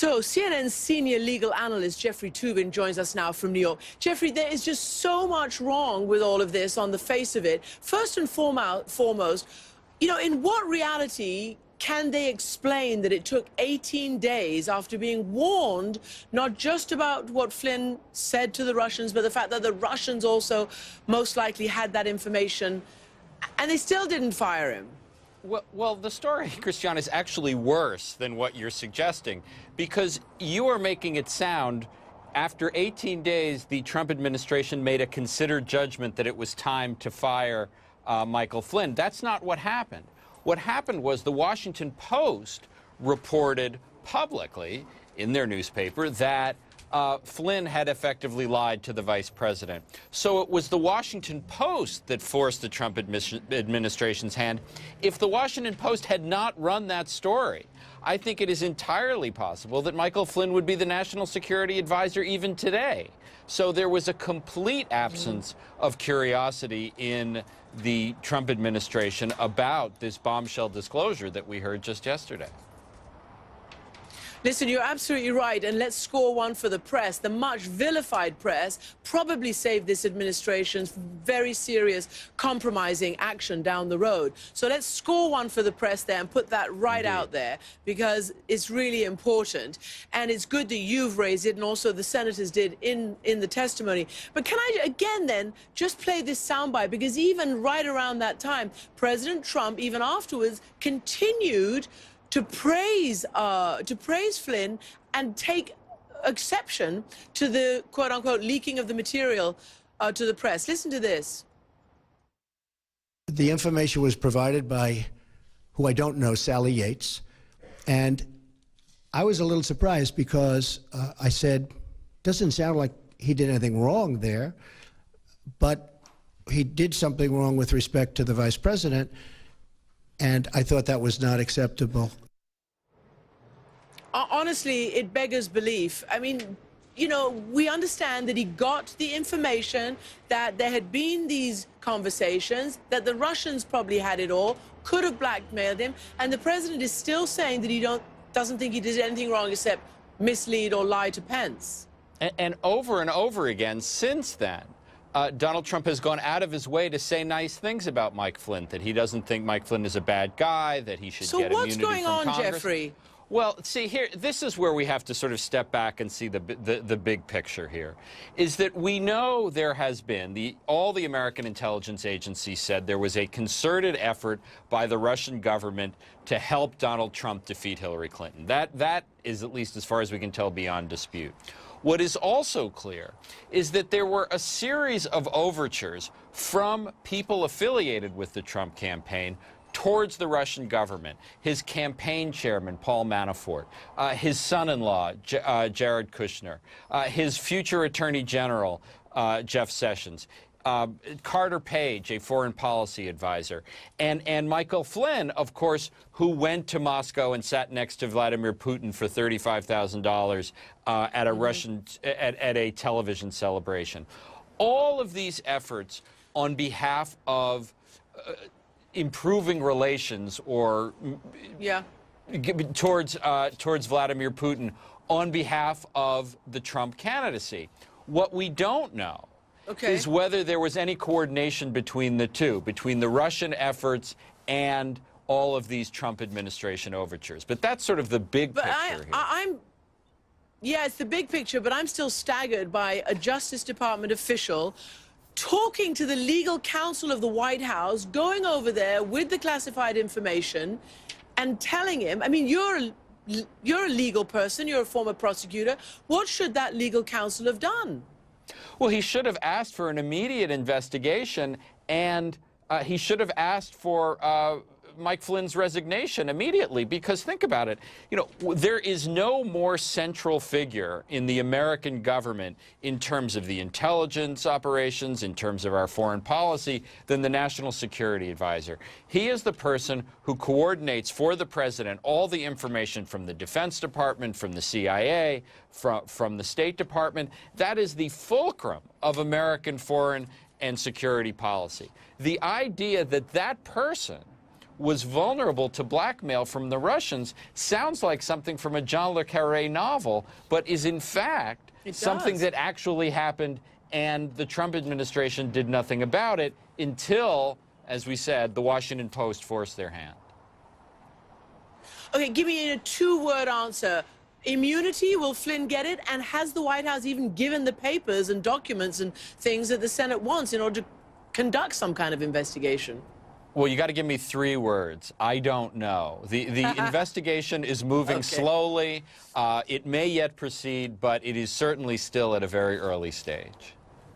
So CNN's senior legal analyst Jeffrey Toobin joins us now from New York. Jeffrey, there is just so much wrong with all of this on the face of it. First and foremost, in what reality can they explain that it took 18 days after being warned, not just about what Flynn said to the Russians, but the fact that the Russians also most likely had that information, and they still didn't fire him? Well, the story, Christiane, is actually worse than what you're suggesting, because you are making it sound, after 18 days, the Trump administration made a considered judgment that it was time to fire Michael Flynn. That's not what happened. What happened was the Washington Post reported publicly in their newspaper that Flynn had effectively lied to the vice president. So it was the Washington Post that forced the Trump administration's hand. If the Washington Post had not run that story, I think it is entirely possible that Michael Flynn would be the national security advisor even today. So there was a complete absence of curiosity in the Trump administration about this bombshell disclosure that we heard just yesterday. Listen, you're absolutely right, and let's score one for the press. The much vilified press probably saved this administration's very serious compromising action down the road. So let's score one for the press there and put that right out there, because it's really important. And it's good that you've raised it, and also the senators did in the testimony. But can I, again, then, just play this soundbite? Because even right around that time, President Trump, even afterwards, continued to praise Flynn and take exception to the quote-unquote leaking of the material to the press. Listen to this. The information was provided by, who I don't know, Sally Yates, and I was a little surprised because I said, doesn't sound like he did anything wrong there, but he did something wrong with respect to the vice president, and I thought that was not acceptable. Honestly, it beggars belief. I mean, we understand that he got the information, that there had been these conversations, that the Russians probably had it all, could have blackmailed him, and the president is still saying that he doesn't think he did anything wrong except mislead or lie to Pence. And over again since then, Donald Trump has gone out of his way to say nice things about Mike Flynn, that he doesn't think Mike Flynn is a bad guy, that he should get immunity from Congress. So what's going on, Jeffrey? Well, see, here, this is where we have to sort of step back and see the big picture here, is that we know there has been, all the American intelligence agencies said there was a concerted effort by the Russian government to help Donald Trump defeat Hillary Clinton. That is, at least as far as we can tell, beyond dispute. What is also clear is that there were a series of overtures from people affiliated with the Trump campaign towards the Russian government. His campaign chairman, Paul Manafort, his son-in-law, Jared Kushner, his future attorney general, Jeff Sessions, Carter Page, a foreign policy advisor, and Michael Flynn, of course, who went to Moscow and sat next to Vladimir Putin for $35,000 at a at a television celebration. All of these efforts on behalf of improving relations or towards Vladimir Putin on behalf of the Trump candidacy. What we don't know is whether there was any coordination between the two, between the Russian efforts and all of these Trump administration overtures. But that's sort of the big picture here. Yeah, it's the big picture, but I'm still staggered by a Justice Department official talking to the legal counsel of the White House, going over there with the classified information and telling him, I mean, you're a legal person, you're a former prosecutor, what should that legal counsel have done? Well, he should have asked for an immediate investigation, and he should have asked for Mike Flynn's resignation immediately, because think about it, there is no more central figure in the American government in terms of the intelligence operations, in terms of our foreign policy, than the National Security Advisor. He is the person who coordinates for the president all the information from the Defense Department, from the CIA, from the State Department. That is the fulcrum of American foreign and security policy. The idea that that person was vulnerable to blackmail from the Russians sounds like something from a John le Carré novel, but is in fact something that actually happened, and the Trump administration did nothing about it until, as we said, the Washington Post forced their hand. Okay, give me a two-word answer. Immunity, will Flynn get it? And has the White House even given the papers and documents and things that the Senate wants in order to conduct some kind of investigation? Well, you got to give me 3 words. I don't know. The investigation is moving slowly. It may yet proceed, but it is certainly still at a very early stage.